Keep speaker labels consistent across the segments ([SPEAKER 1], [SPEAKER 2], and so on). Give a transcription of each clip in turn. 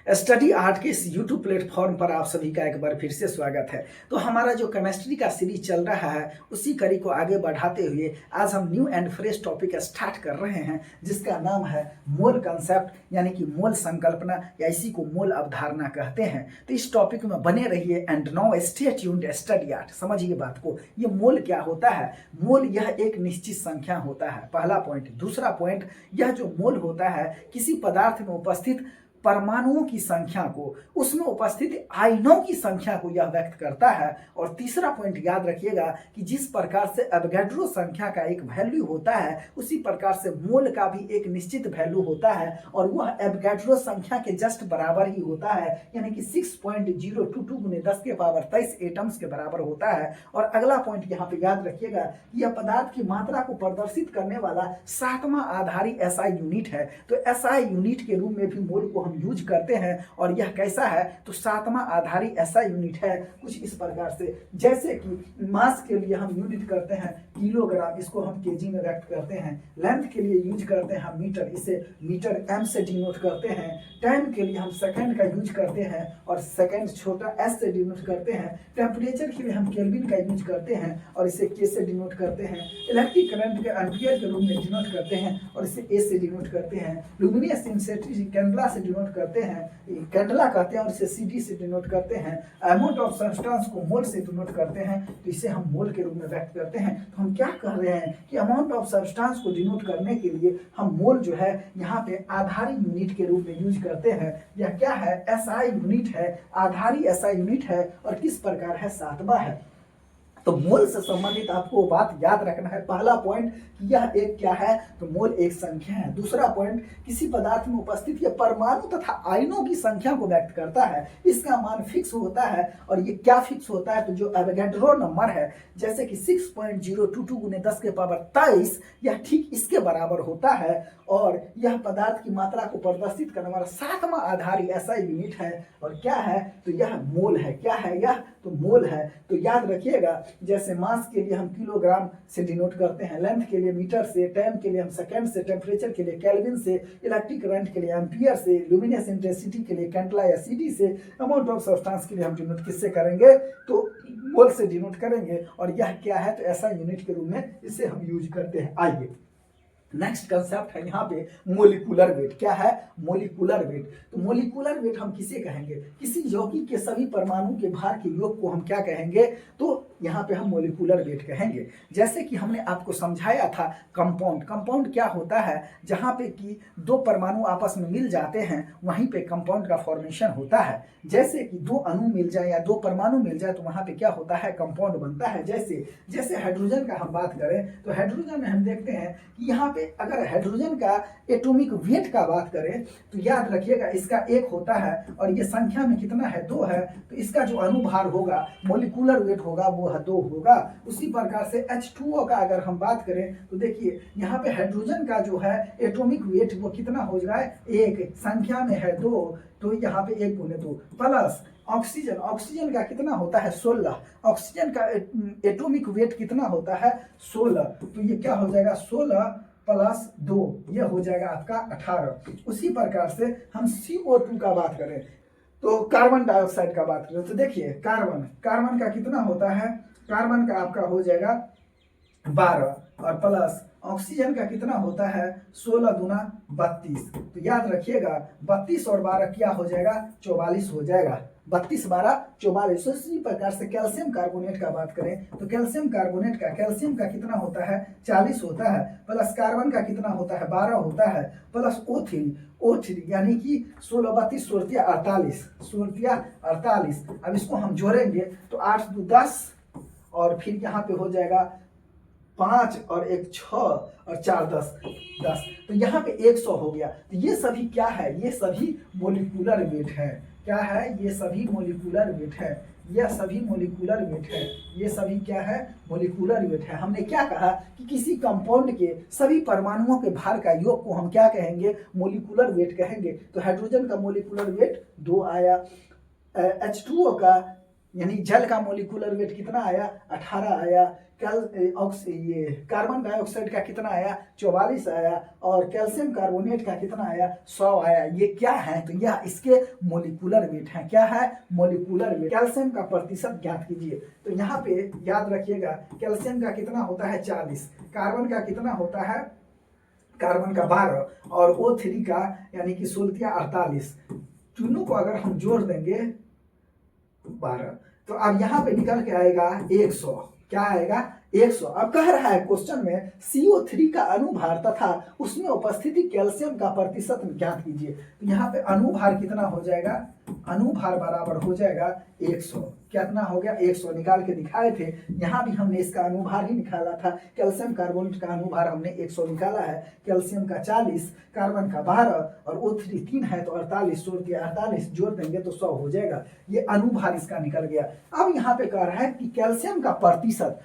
[SPEAKER 1] Study art के इस YouTube platform पर आप सभी का एक बार फिर से स्वागत है। तो हमारा जो केमिस्ट्री का सीरीज चल रहा है उसी कड़ी को आगे बढ़ाते हुए आज हम new and fresh topic start कर रहे हैं, जिसका नाम है मोल कंसेप्ट, यानी कि मोल संकल्पना या इसी को मोल अवधारणा कहते हैं। तो इस टॉपिक में बने रहिए and now stay tuned study art. समझिए बात को, ये मोल क्या होता है। मोल यह एक निश्चित संख्या होता है, पहला पॉइंट। दूसरा पॉइंट, यह जो मोल होता है किसी पदार्थ में उपस्थित परमाणुओं की संख्या को, उसमें उपस्थित आयनों की संख्या को यह व्यक्त करता है। और तीसरा पॉइंट याद रखिएगा कि जिस प्रकार से एवोगैड्रो संख्या का एक वैल्यू होता है उसी प्रकार से मोल का भी एक निश्चित वैल्यू होता है, और वह एवोगैड्रो संख्या के जस्ट बराबर ही होता है, यानी कि 6.022 गुने 10 के पावर 23 एटम्स के बराबर होता है। और अगला पॉइंट यहाँ पे याद रखिएगा कि यह पदार्थ की मात्रा को प्रदर्शित करने वाला 7वां आधारी एसआई यूनिट है। तो एसआई यूनिट के रूप में भी मोल को हम यूज करते हैं। और यह कैसा है, तो 7वां आधारी ऐसा यूनिट है कुछ इस प्रकार से, जैसे कि मास के लिए हम यूनिट करते हैं किलोग्राम, इसको हम केजी में व्यक्त करते हैं। लेंथ के लिए यूज करते हैं मीटर, इसे मीटर एम से डिनोट करते हैं। टाइम के लिए हम सेकंड का यूज करते हैं और सेकंड छोटा एस से डिनोट करते हैं। टेम्परेचर के लिए हम केल्विन का यूज करते हैं और इसे के से डिनोट करते हैं। इलेक्ट्रिक करंट के एम्पियर के रूप में डिनोट करते हैं और इसे ए से डिनोट करते हैं। लुमिनियस इंटेंसिटी कैंडला से डिनोट करते हैं, कैंडला कहते हैं, और इसे सीडी से डिनोट करते हैं। अमाउंट ऑफ सब्सटेंस को मोल से डिनोट करते हैं, तो इसे हम मोल के रूप में व्यक्त करते हैं। तो हम क्या कर रहे हैं कि अमाउंट ऑफ सब्सटेंस को डिनोट करने के लिए हम मोल जो है यहाँ पे आधारी यूनिट के रूप में यूज करते हैं। यह क्या है, एसआई यूनिट है, आधारी एसआई यूनिट है और किस प्रकार है, 7वां है। तो मोल से संबंधित आपको बात याद रखना है। पहला पॉइंट कि यह एक क्या है, तो मोल एक संख्या है। दूसरा पॉइंट, किसी पदार्थ में उपस्थित यह परमाणु तथा आयनों की संख्या को व्यक्त करता है, इसका मान फिक्स होता है। और ये क्या फिक्स होता है, तो जो एवोगैड्रो नंबर है, जैसे कि 6.022 गुने 10 के पावर 23, यह ठीक इसके बराबर होता है। और यह पदार्थ की मात्रा को प्रदर्शित करने वाला 7वां आधारी ऐसा यूनिट है। और क्या है, तो यह मोल है। क्या है यह, तो मोल है। तो याद रखिएगा, जैसे मास के लिए हम किलोग्राम से डिनोट करते हैं, लेंथ के लिए मीटर से, टाइम के लिए हम सेकंड से, टेम्परेचर के लिए केल्विन से, इलेक्ट्रिक करंट के लिए एम्पियर से, लुमिनियस इंटेंसिटी के लिए कैंडला या सीडी से, अमाउंट ऑफ सब्सटेंस के लिए हम डिनोट किससे करेंगे, तो मोल से डिनोट करेंगे। और यह क्या है, तो ऐसा यूनिट के रूप में इसे हम यूज करते हैं। आइए नेक्स्ट कंसेप्ट है यहाँ पे मोलिकुलर वेट। क्या है, मोलिकुलर वेट। तो मोलिकुलर वेट हम किसे कहेंगे, किसी यौगिक के सभी परमाणु के भार के योग को हम क्या कहेंगे, तो यहाँ पे हम मोलिकुलर वेट कहेंगे। जैसे कि हमने आपको समझाया था कंपाउंड। कंपाउंड क्या होता है, जहाँ पे कि दो परमाणु आपस में मिल जाते हैं वहीं पे कंपाउंड का फॉर्मेशन होता है। जैसे कि दो अणु मिल जाए या दो परमाणु मिल जाए तो वहाँ पे क्या होता है, कंपाउंड बनता है। जैसे जैसे हाइड्रोजन का हम बात करें तो हाइड्रोजन में हम देखते हैं कि यहाँ अगर हाइड्रोजन का एटॉमिक वेट का बात करें तो याद रखिएगा इसका 1 होता है और ये संख्या में कितना है, 2 है। तो इसका जो अनुभार होगा, मोलिकुलर वेट होगा, वो 2 होगा। उसी प्रकार से H2O का अगर हम बात करें तो देखिए यहाँ पे हाइड्रोजन का जो है एटॉमिक वेट वो कितना हो जाए, 1, संख्या में है 2, तो यहाँ पे 1 गुने 2 प्लस ऑक्सीजन। ऑक्सीजन का कितना होता है, 16। ऑक्सीजन का एटॉमिक वेट कितना होता है, 16। तो ये क्या हो जाएगा, 16 प्लस 2, ये हो जाएगा आपका 18। उसी प्रकार से हम CO2 का बात करें तो कार्बन डाइऑक्साइड का बात करें तो देखिए कार्बन का कितना होता है, कार्बन का आपका हो जाएगा 12 और प्लस ऑक्सीजन का कितना होता है, 16 दूना 32। तो याद रखिएगा 32 और 12 क्या हो जाएगा, 44 हो जाएगा। 32 12 44। इसी प्रकार से कैल्शियम कार्बोनेट का बात करें तो कैल्शियम का कितना होता है, 40 होता है। प्लस कार्बन का कितना होता है, 12 होता है। प्लस O3 यानी कि 16 32 16 48 16 48। अब इसको हम जोड़ेंगे तो 8 2 10 और फिर यहाँ पे हो जाएगा 5 और 1 6 और 4 10। तो यहाँ पे 100 हो गया। तो ये सभी क्या है, ये सभी मोलिकुलर वेट है। क्या है, ये सभी मोलिकुलर वेट है। यह सभी मोलिकुलर वेट है। ये सभी क्या है, मोलिकुलर वेट है। हमने क्या कहा कि किसी कंपाउंड के सभी परमाणुओं के भार का योग को हम क्या कहेंगे, मोलिकुलर वेट कहेंगे। तो हाइड्रोजन का मोलिकुलर वेट 2 आया। H2O का यानी जल का मोलिकुलर वेट कितना आया, 18 आया। ये कार्बन डाइऑक्साइड का कितना आया 44 आया, और कैल्शियम कार्बोनेट का कितना आया 100 आया। ये क्या है, तो यह इसके मोलिकुलर वेट है। क्या है, मोलिकुलर वेट। कैल्शियम का प्रतिशत ज्ञात कीजिए। तो यहाँ पे याद रखिएगा कैल्शियम का कितना होता है 40, कार्बन का कितना होता है, कार्बन का 12, और O3 का यानी कि 16 48, तीनों को अगर हम जोड़ देंगे 12, तो अब यहाँ पे निकल के आएगा 100। क्या आएगा 100। अब कह रहा है क्वेश्चन में CO3 का अनुभार तथा उसमें उपस्थिति कैल्शियम का प्रतिशत ज्ञात कीजिए। तो यहाँ पे अनुभार कितना हो जाएगा, अनुभार बराबर हो जाएगा 100। कितना हो गया 100, निकाल के दिखाए थे। यहाँ भी हमने इसका अनुभार ही निकाला था। कैल्शियम कार्बोनेट का अनुभार हमने 100 निकाला है, कैल्शियम का 40, कार्बन का 12 और O3 3 है तो 48, 48 जोड़ देंगे तो 100 हो जाएगा। ये अनुभार इसका निकल गया। अब यहाँ पे कह रहा है कि कैल्शियम का प्रतिशत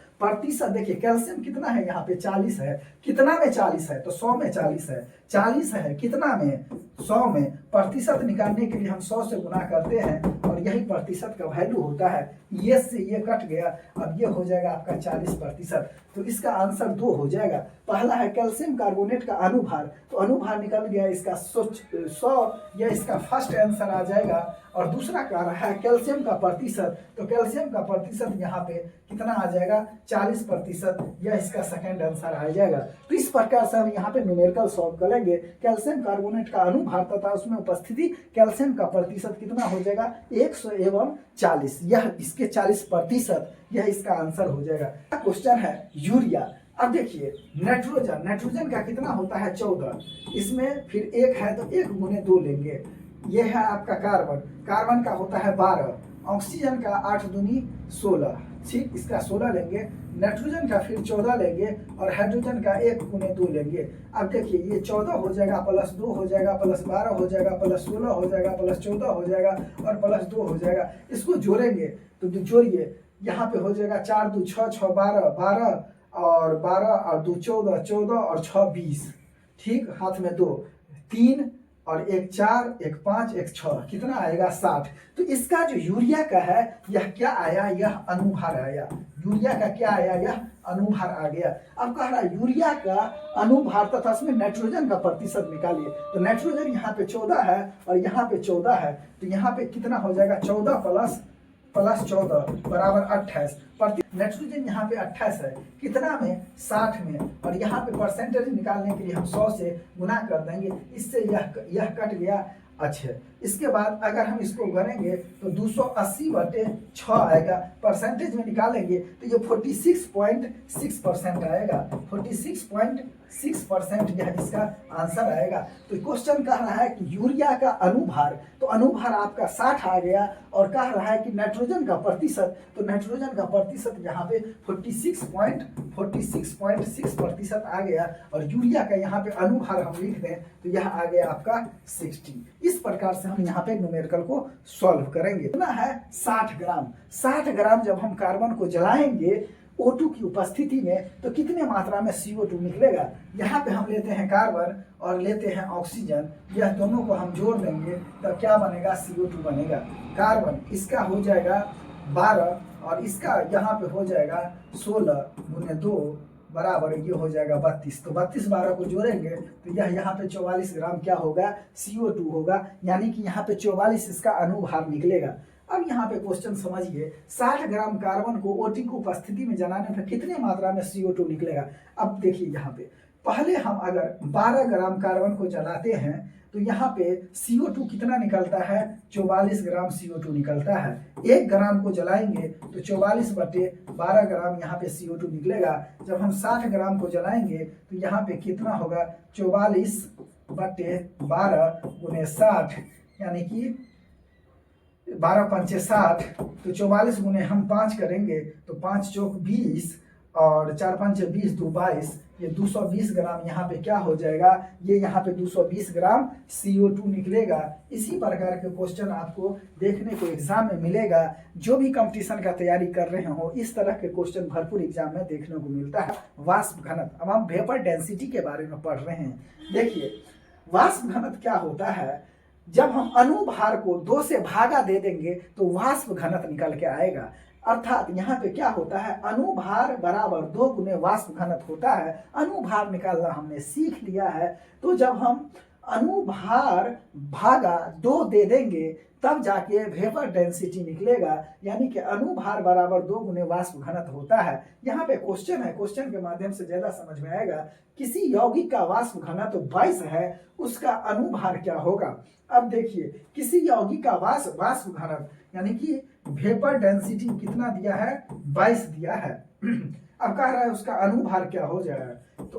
[SPEAKER 1] देखिए कैल्शियम कितना है, यहाँ पे 40 है। कितना में 40 है, तो 100 में 40 है। 40 है कितना में, 100 में। प्रतिशत निकालने के लिए हम 100 से गुना करते हैं और यही प्रतिशत का वैल्यू होता है। ये से ये कट गया, अब ये हो जाएगा आपका 40%। तो इसका आंसर 2 हो जाएगा। पहला है कैल्शियम कार्बोनेट का अनुभार, तो अनुभार निकल गया इसका 100, यह इसका फर्स्ट आंसर आ जाएगा। और दूसरा कह रहा है कैल्शियम का प्रतिशत, तो कैल्शियम का प्रतिशत यहाँ पे कितना आ जाएगा 40%, यह इसका सेकंड आंसर आ जाएगा। तो इस प्रकार से हम यहाँ पे न्यूमेरिकल सॉल्व करेंगे। कैल्शियम कार्बोनेट का अनुभार तथा उसमें उपस्थिति कैल्शियम का प्रतिशत कितना हो जाएगा 100 एवं 40, यह इसके 40%, यह इसका आंसर हो जाएगा। क्वेश्चन है यूरिया। अब देखिए नाइट्रोजन का कितना होता है 14, इसमें फिर 1 है तो 1 गुने 2 लेंगे। ये है आपका कार्बन का होता है 12, ऑक्सीजन का 8 दूनी 16, ठीक, इसका 16 लेंगे। नाइट्रोजन का फिर 14 लेंगे और हाइड्रोजन का 1 गुने 2 लेंगे। अब देखिए ये 14 हो जाएगा प्लस 2 हो जाएगा प्लस 12 हो जाएगा प्लस 16 हो जाएगा प्लस 14 हो जाएगा और प्लस 2 हो जाएगा। इसको जोड़ेंगे तो जोड़िए, यहाँ पे हो जाएगा 4 2 6 6 12 और 12 और 2 14 14 और 6 20, ठीक, हाथ में 2 3 और 1 4 1 5 1 6, कितना आएगा 60। तो इसका जो यूरिया का है यह क्या आया, यह अनुभार आया। यूरिया का क्या आया, यह अनुभार आ गया। अब कह रहा है यूरिया का अनुभार तथा उसमें नाइट्रोजन का प्रतिशत निकालिए। तो नाइट्रोजन यहाँ पे 14 है और यहाँ पे 14 है, तो यहाँ पे कितना हो जाएगा 14 प्लस 14 बराबर 28। नाइट्रोजन यहाँ पे 28 है, कितना में 60 में, और यहाँ पे परसेंटेज निकालने के लिए हम 100 से गुना कर देंगे। इससे यह कट गया। अच्छा, इसके बाद अगर हम इसको करेंगे तो 280/6 आएगा। परसेंटेज में निकालेंगे तो ये 46.6% आएगा। 46.6% यह इसका आंसर आएगा। तो क्वेश्चन कह रहा है कि यूरिया का अनुभार, तो अनुभार आपका 60 आ गया, और कह रहा है कि नाइट्रोजन का प्रतिशत, तो नाइट्रोजन का प्रतिशत यहाँ पे 46.6% आ गया, और यूरिया का यहाँ पे अनुभार हम लिख दें तो यह आ गया आपका 60। इस प्रकार से हम यहाँ पे न्यूमेरिकल को सॉल्व करेंगे। कितना है 60 ग्राम। 60 ग्राम जब हम कार्बन को जलाएंगे O2 की उपस्थिति में तो कितने मात्रा में CO2 निकलेगा। यहाँ पे हम लेते हैं कार्बन और लेते हैं ऑक्सीजन, यह दोनों को हम जोड़ देंगे तो क्या बनेगा CO2 बनेगा। कार्बन इसका हो जाएगा 12 और इसका यहाँ पे हो जाएगा 16 गुने 2 बराबर ये हो जाएगा 32। तो 32 12 को जोड़ेंगे तो यह यहाँ पे 44 ग्राम क्या होगा CO2 होगा, यानी कि यहाँ पे 44 इसका अनुभार निकलेगा। अब यहाँ पे क्वेश्चन समझिए, 60 ग्राम कार्बन को O2 की उपस्थिति में जलाने पर कितने मात्रा में CO2 निकलेगा। अब देखिए यहाँ पे पहले हम अगर 12 ग्राम कार्बन को जलाते हैं तो यहाँ पे CO2 कितना निकलता है 44 ग्राम CO2 निकलता है। 1 ग्राम को जलाएंगे तो 44/12 ग्राम यहाँ पे CO2 निकलेगा। जब हम 60 ग्राम को जलाएंगे तो यहाँ पे कितना होगा 44/12 गुने 60, यानी कि 12 पंचे 60, तो 44 गुने हम 5 करेंगे तो 5 चौक 20 और 4 पंचे 20 2 22, ये 220 ग्राम यहाँ पे क्या हो जाएगा, ये यहाँ पे 220 ग्राम CO2 निकलेगा। इसी प्रकार के क्वेश्चन आपको देखने को एग्जाम में मिलेगा। जो भी कंपटीशन का तैयारी कर रहे हो इस तरह के क्वेश्चन भरपूर एग्जाम में देखने को मिलता है। वाष्प घनत्व, अब हम वेपर डेंसिटी के बारे में पढ़ रहे हैं। देखिए वाष्प घनत्व क्या होता है, जब हम अनुभार को 2 से भागा दे देंगे तो वाष्प घनत्व निकल के आएगा। अर्थात यहाँ पे क्या होता है, अनुभार बराबर 2 गुने वाष्प घनत्व होता है। अनुभार निकालना हमने सीख लिया है, तो जब हम अनुभार भागा 2 दे देंगे तब जाके वेपर डेंसिटी निकलेगा, यानी कि अनुभार बराबर 2 गुने वाष्प घनत्व होता है। यहाँ पे क्वेश्चन है, क्वेश्चन के माध्यम से ज्यादा समझ में आएगा। किसी यौगिक का वाष्प घनत्व 22 है, उसका अनुभार क्या होगा। अब देखिए, किसी यौगिक का वाष्प घनत्व यानी कि वेपर डेंसिटी कितना दिया है, 22 दिया है। अब कह रहा है उसका अनुभार क्या हो जाएगा, तो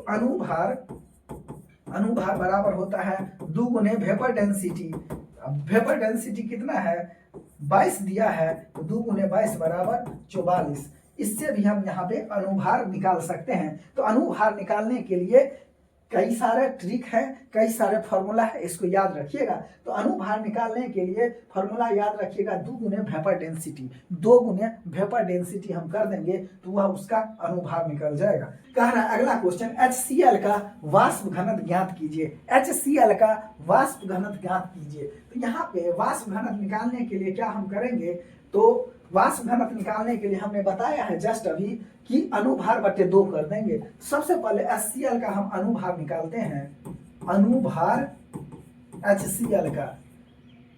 [SPEAKER 1] अनुभार बराबर होता है 2 गुने वेपर डेंसिटी। वेपर डेंसिटी कितना है, 22 दिया है, तो 2 गुने 22 बराबर 44। इससे भी हम यहाँ पे अनुभार निकाल सकते हैं। तो अनुभार निकालने के लिए कई सारे ट्रिक है, कई सारे फॉर्मूला है, इसको याद रखिएगा। तो अनुभार निकालने के लिए फॉर्मूला याद रखिएगा, 2 गुने वेपर डेंसिटी। 2 गुने वेपर डेंसिटी हम कर देंगे तो वह उसका अनुभार निकल जाएगा। कह रहा है अगला क्वेश्चन, HCl का वाष्प घनत्व ज्ञात कीजिए। HCl का वाष्प घनत्व ज्ञात कीजिए। तो यहाँ पे वाष्प घनत्व निकालने के लिए क्या हम करेंगे, तो वाष्प घनत्व निकालने के लिए हमने बताया है जस्ट अभी कि अनुभार बटे 2 कर देंगे। सबसे पहले HCl का हम अनुभार निकालते हैं। अनुभार HCl का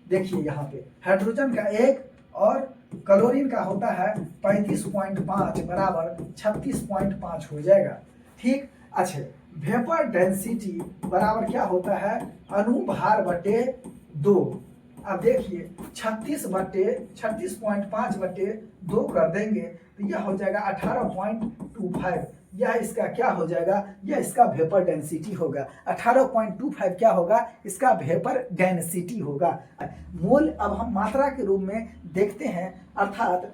[SPEAKER 1] देखिए, यहाँ पे हाइड्रोजन का 1 और क्लोरीन का होता है 35.5 बराबर 36.5 हो जाएगा। ठीक, अच्छा, वेपर डेंसिटी बराबर क्या होता है, अनुभार बटे 2। अब देखिए 36.5 बटे 2 कर देंगे तो यह हो जाएगा 18.25। यह इसका क्या हो जाएगा, यह इसका वेपर डेंसिटी होगा। 18.25 क्या होगा, इसका वेपर डेंसिटी होगा। मोल अब हम मात्रा के रूप में देखते हैं, अर्थात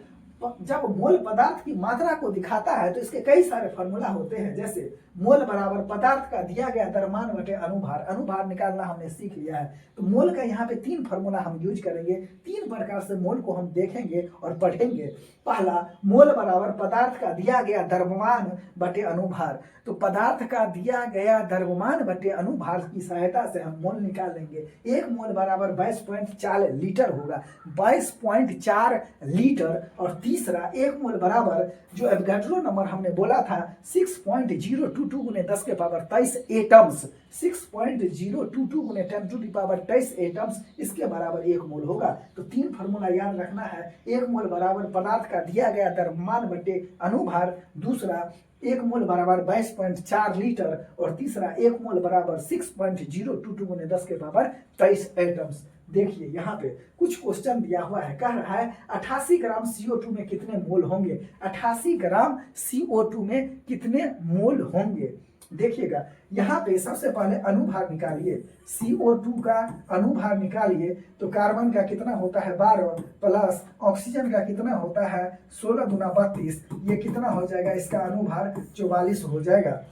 [SPEAKER 1] जब मोल पदार्थ की मात्रा को दिखाता है तो इसके कई सारे फॉर्मूला होते हैं। जैसे मोल बराबर पदार्थ का दिया गया द्रव्यमान बटे अनुभार। अनुभार निकालना हमने सीख लिया है, तो मोल का यहाँ पे 3 फॉर्मूला हम यूज करेंगे। 3 प्रकार से मोल को हम देखेंगे और पढ़ेंगे। पहला, मोल बराबर पदार्थ का दिया गया द्रव्यमान बटे अनुभार। तो पदार्थ का दिया गया द्रव्यमान बटे अनुभार की सहायता से हम मोल निकालेंगे। 1 मोल बराबर 22.4 लीटर होगा, 22.4 लीटर। और तीसरा, 1 मोल बराबर जो एवोगाड्रो नंबर हमने बोला था 6.022 गुने 10 के पावर 23 एटम्स, 6.022 गुने 10 टू दी पावर 23 एटम्स, इसके बराबर 1 मोल होगा। तो 3 फार्मूला याद रखना है। 1 मोल बराबर पदार्थ का दिया गया द्रव्यमान बटे अनुभार, दूसरा 1 मोल बराबर 22.4 लीटर, और तीसरा 1 मोल बराबर 6.022 गुने 10 के पावर 23 एटम्स। देखिए यहाँ पे कुछ क्वेश्चन दिया हुआ है, कह रहा है 88 ग्राम CO2 में कितने मोल होंगे। 88 ग्राम CO2 में कितने मोल होंगे, देखिएगा यहाँ पे सबसे पहले अनुभार निकालिए। CO2 का अनुभार निकालिए तो कार्बन का कितना होता है 12 प्लस ऑक्सीजन का कितना होता है 16 गुना 32, ये कितना हो जाएगा, इसका अनुभार 44 हो जाएगा।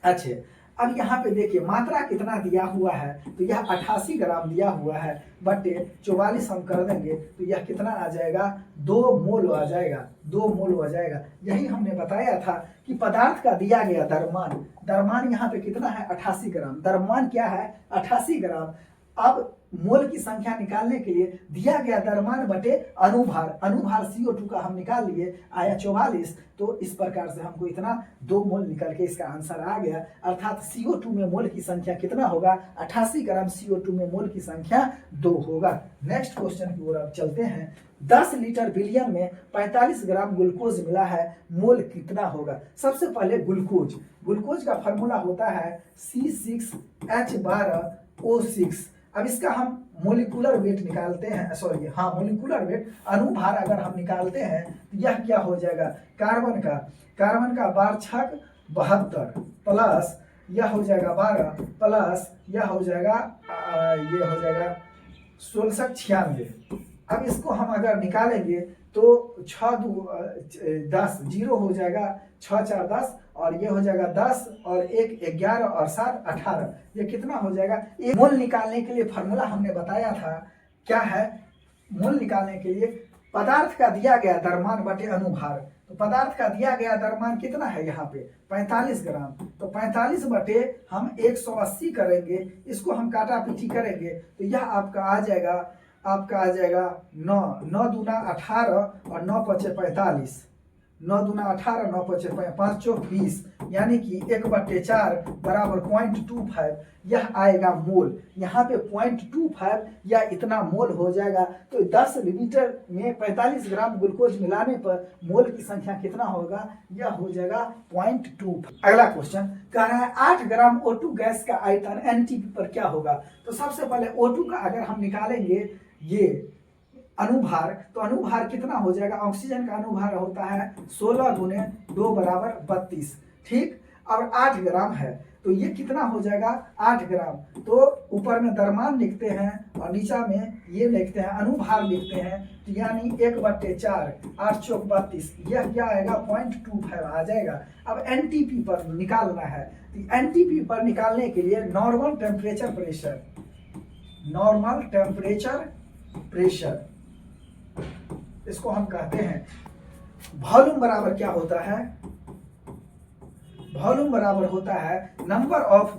[SPEAKER 1] अच्छे, अब यहाँ पे देखिए मात्रा कितना दिया हुआ है, तो यह 88 ग्राम दिया हुआ है बटे 44 हम कर देंगे तो यह कितना आ जाएगा, 2 मोल आ जाएगा, 2 मोल हो जाएगा। यही हमने बताया था कि पदार्थ का दिया गया द्रव्यमान यहाँ पे कितना है 88 ग्राम, द्रव्यमान क्या है 88 ग्राम। अब मोल की संख्या निकालने के लिए दिया गया द्रव्यमान बटे अनुभार CO2 का हम निकाल लिए, आया 44। तो इस प्रकार से हमको इतना 2 मोल निकल के इसका आंसर आ गया। अर्थात CO2 में मोल की संख्या कितना होगा, 88 ग्राम CO2 में मोल की संख्या 2 होगा। नेक्स्ट क्वेश्चन की ओर अब चलते हैं। 10 लीटर विलियन में 45 ग्राम ग्लूकोज मिला है, मोल कितना होगा। सबसे पहले ग्लूकोज का फॉर्मूला होता है C6H12O6। अब इसका हम मोलिकुलर वेट निकालते हैं, मोलिकुलर वेट अनुभार अगर हम निकालते हैं तो यह क्या हो जाएगा, कार्बन का 12 72 प्लस यह हो जाएगा 12 प्लस यह हो जाएगा ये हो जाएगा 16 96। अब इसको हम अगर निकालेंगे तो 6 2 10 जीरो हो जाएगा, 6 4 10 और ये हो जाएगा 10 और 1 11 और 7 18, ये कितना हो जाएगा। एक मोल निकालने के लिए फॉर्मूला हमने बताया था, क्या है, मोल निकालने के लिए पदार्थ का दिया गया द्रव्यमान बटे अनुभार। तो पदार्थ का दिया गया द्रव्यमान कितना है यहाँ पे 45 ग्राम, तो 45 बटे हम 180 करेंगे, इसको हम काटा पीटी करेंगे तो यह आपका आ जाएगा आपका आ जाएगा 9, 9 दूना 18 और 9 पचे 45, 9 दूना 18, 9 पचे 5 चौक 20, यानी कि 1/4 बराबर 0.25 यह आएगा मोल। यहाँ पे 0.25 या इतना मोल हो जाएगा। तो 10 लीटर में 45 ग्राम ग्लूकोज मिलाने पर मोल की संख्या कितना होगा, यह हो जाएगा 0.25। अगला क्वेश्चन कह रहा है 8 ग्राम O2 गैस का आयतन एनटीपी पर क्या होगा। तो सबसे पहले O2 का अगर हम निकालेंगे ये अनुभार, तो अनुभार कितना हो जाएगा, ऑक्सीजन का अनुभार होता है 16 गुने 2 बराबर 32, ठीक। और 8 ग्राम है तो ये कितना हो जाएगा 8 ग्राम। तो ऊपर में द्रव्यमान लिखते हैं और नीचा में ये लिखते हैं अनुभार लिखते हैं, तो यानी 1/4, 8 चौक 32, यह क्या आएगा 0.25 आ जाएगा। अब एनटीपी पर निकालना है, तो एनटीपी पर निकालने के लिए normal temperature pressure, normal temperature pressure इसको हम कहते हैं। वॉल्यूम बराबर क्या होता है, वॉल्यूम बराबर होता है नंबर ऑफ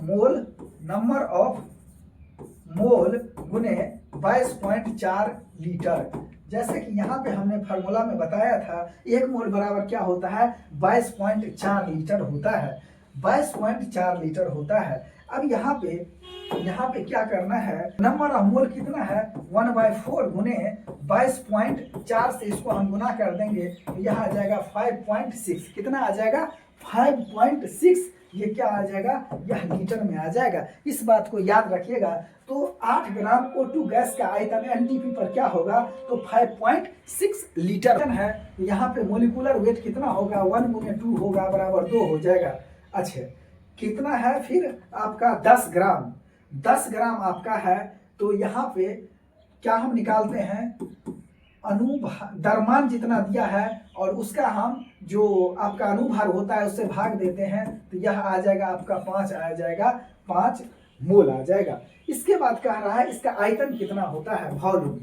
[SPEAKER 1] मोल गुने 22.4 लीटर। जैसे कि यहाँ पे हमने फार्मूला में बताया था 1 मोल बराबर क्या होता है 22.4 लीटर होता है, 22.4 लीटर होता है। अब यहाँ पे क्या करना है, नंबर ऑफ मोल कितना है 1/4 गुने 22.4 से इसको हम गुना कर देंगे तो यह आ जाएगा 5.6। कितना आ जाएगा 5.6, ये क्या आ जाएगा, यह लीटर में आ जाएगा। इस बात को याद रखिएगा। तो 8 ग्राम O2 गैस का आयतन एनटीपी पर क्या होगा, तो 5.6 लीटर है। यहाँ पे मोलिकुलर वेट कितना होगा 1 गुने 2 होगा बराबर 2 हो जाएगा। अच्छा कितना है फिर आपका 10 ग्राम, 10 ग्राम आपका है। तो यहाँ पे क्या हम निकालते हैं, द्रव्यमान जितना दिया है और उसका हम जो आपका अनुभार होता है उससे भाग देते हैं, तो यह आ जाएगा आपका 5 आ जाएगा, 5 मोल आ जाएगा। इसके बाद कह रहा है इसका आयतन कितना होता है, वॉल्यूम।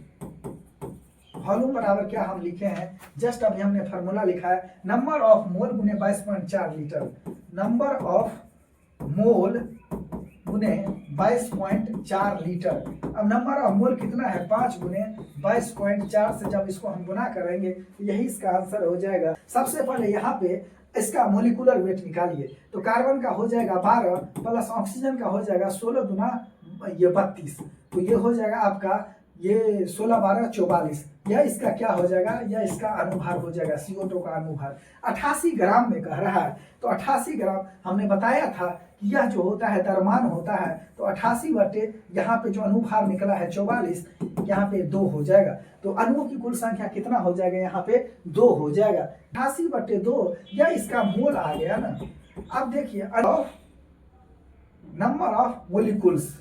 [SPEAKER 1] वॉल्यूम बराबर क्या हम लिखे हैं, जस्ट अभी हमने फार्मूला लिखा है नंबर ऑफ मोल गुने 22.4 लीटर, नंबर ऑफ मोल गुने 22.4 लीटर। अब नंबर ऑफ मोल कितना है 5 गुने 22.4 से जब इसको हम गुना करेंगे तो यही इसका आंसर हो जाएगा। सबसे पहले यहाँ पे इसका मोलिकुलर वेट निकालिए, तो कार्बन का हो जाएगा 12 प्लस ऑक्सीजन का हो जाएगा 16 गुना ये 32, तो ये हो जाएगा आपका ये 16 12 44, यह इसका क्या हो जाएगा, यह इसका अनुभार हो जाएगा CO2 का अनुभार 88 ग्राम में कह रहा है। तो 88 ग्राम हमने बताया था कि यह जो होता है द्रव्यमान होता है, तो 88 बटे यहाँ पे जो अनुभार निकला है 44, यहाँ पे 2 हो जाएगा। तो अणुओं की कुल संख्या कितना हो जाएगा, यहाँ पे 2 हो जाएगा। 88 बटे 2 यह इसका मोल आ गया ना। अब देखिए नंबर ऑफ मोलिकुल्स,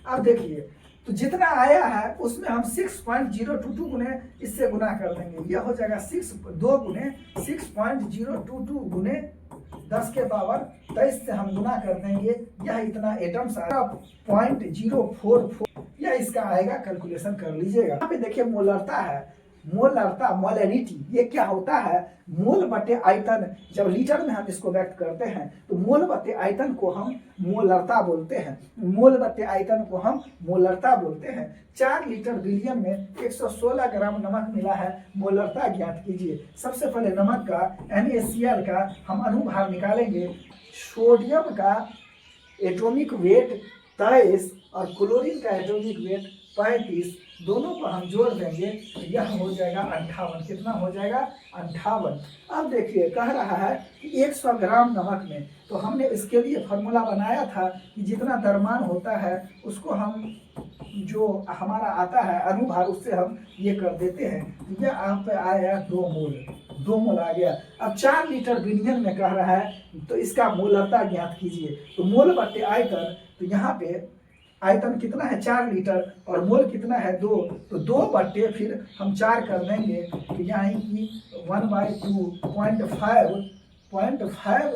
[SPEAKER 1] अब देखिए तो जितना आया है उसमें हम 6.022 गुने इससे गुना कर देंगे, यह हो जाएगा 2 गुने 6.022 गुने 10 के पावर 23 से हम गुना कर देंगे, यह इतना एटम्स आएगा 0.044, यह इसका आएगा, कैलकुलेशन कर लीजिएगा। यहाँ पे देखिए मोलरता है, मोलरता मोलरिटी, ये क्या होता है मोल बटे आयतन। जब लीटर में हम इसको व्यक्त करते हैं तो मोल बटे आयतन को हम मोलरता बोलते हैं, मोल बटे आयतन को हम मोलरता बोलते हैं। 4 लीटर बिलियन में 116 ग्राम नमक मिला है, मोलरता ज्ञात कीजिए। सबसे पहले नमक का NaCl का हम अनुभार निकालेंगे। सोडियम का एटॉमिक वेट 23 और क्लोरीन का एटॉमिक वेट 35, दोनों को हम जोड़ देंगे तो यह हो जाएगा 58। कितना हो जाएगा 58। अब देखिए कह रहा है कि 100 ग्राम नमक में, तो हमने इसके लिए फार्मूला बनाया था कि जितना द्रव्यमान होता है उसको हम जो हमारा आता है अनुभार उससे हम ये कर देते हैं, तो यह यहाँ पे आया 2 मोल आ गया। अब 4 लीटर बिलियन में कह रहा है तो इसका मोलरता ज्ञात कीजिए। तो मोल बटे आयतन, तो यहाँ पे आयतन कितना है 4 लीटर और मोल कितना है 2, तो 2 बटे फिर हम 4 कर देंगे, तो यहाँ की 1/2 0.5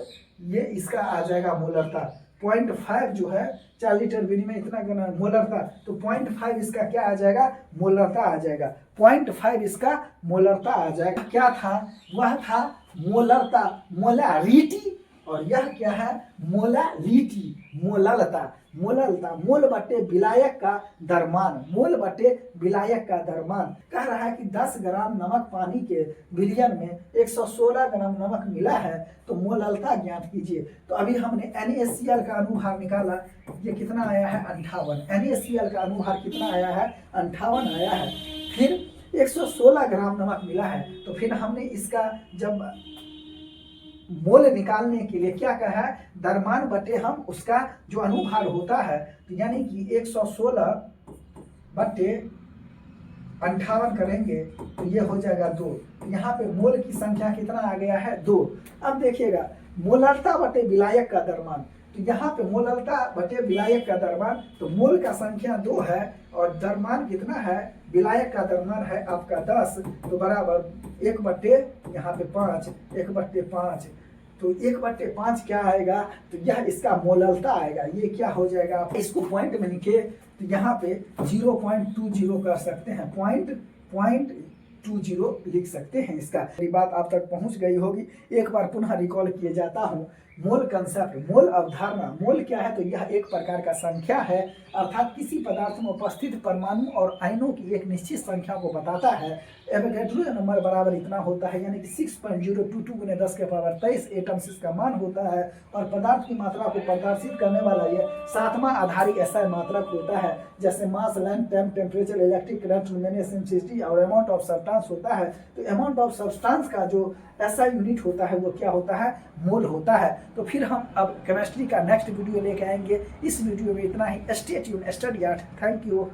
[SPEAKER 1] ये इसका आ जाएगा मोलरता। 0.5 जो है 4 लीटर बिलियन में इतना करना मोलरता, तो 0.5 इसका क्या आ जाएगा मोलरता आ जाएगा। 0.5 इसका मोलरता आ जाएगा। क्या था, वह था मोलरता, मोलारिटी, और यह क्या है मोलालिटी, मोलालता। मोललता, मोल बटे विलायक का द्रव्यमान, मोल बटे विलायक का द्रव्यमान। कह रहा है कि 10 ग्राम नमक पानी के विलयन में 116 ग्राम नमक मिला है, तो मोललता ज्ञात कीजिए। तो अभी हमने NaCl का अनुभार निकाला, ये कितना आया है 58। NaCl का अनुभार कितना आया है 58 आया है। फिर 116 ग्राम नमक मिला है, तो फिर हमने इसका जब मोल निकालने के लिए क्या कहा है, द्रव्यमान बटे हम उसका जो अनुभार होता है, तो यानी कि 116 बटे 58 करेंगे तो ये हो जाएगा 2। यहाँ पे मोल की संख्या कितना आ गया है 2। अब देखिएगा मोललता बटे विलायक का द्रव्यमान, तो यहाँ पे मोललता बटे विलायक का द्रव्यमान, तो मोल का संख्या 2 है और द्रव्यमान कितना है, विलायक का द्रव्यमान है आपका 10, तो बराबर 1 बटे यहाँ पे 5, 1 बटे 5, तो 1 बटे 5 क्या आएगा, तो यह इसका मोललता आएगा। ये क्या हो जाएगा, आप इसको पॉइंट में लिखे तो यहाँ पे 0.20 कर सकते हैं, पॉइंट 20 लिख सकते हैं। इसका बात आप तक पहुंच गई होगी। एक बार पुनः रिकॉल किए जाता हूं। मोल कंसेप्ट, मोल अवधारणा। मोल क्या है, तो यह एक प्रकार का संख्या है, अर्थात किसी पदार्थ में उपस्थित परमाणु और आयनों की एक निश्चित संख्या को बताता है। एवोगैड्रो नंबर बराबर इतना होता है, यानी कि 6.022 × 10⁻23 एटम्स इसका मान होता है, और पदार्थ की मात्रा को प्रदर्शित करने वाला यह 7वां आधारिक SI मात्रक होता है, जैसे मास, लेंथ, टेम्परेचर, इलेक्ट्रिक करंट, लुमिनेसेंसिटी और अमाउंट ऑफ सब्सटेंस होता है। तो अमाउंट ऑफ सब्सटेंस का जो SI यूनिट होता है वो क्या होता है, मोल होता है। तो फिर हम अब केमिस्ट्री का नेक्स्ट वीडियो लेके आएंगे। इस वीडियो में इतना ही। Stay tuned, study hard. Thank you.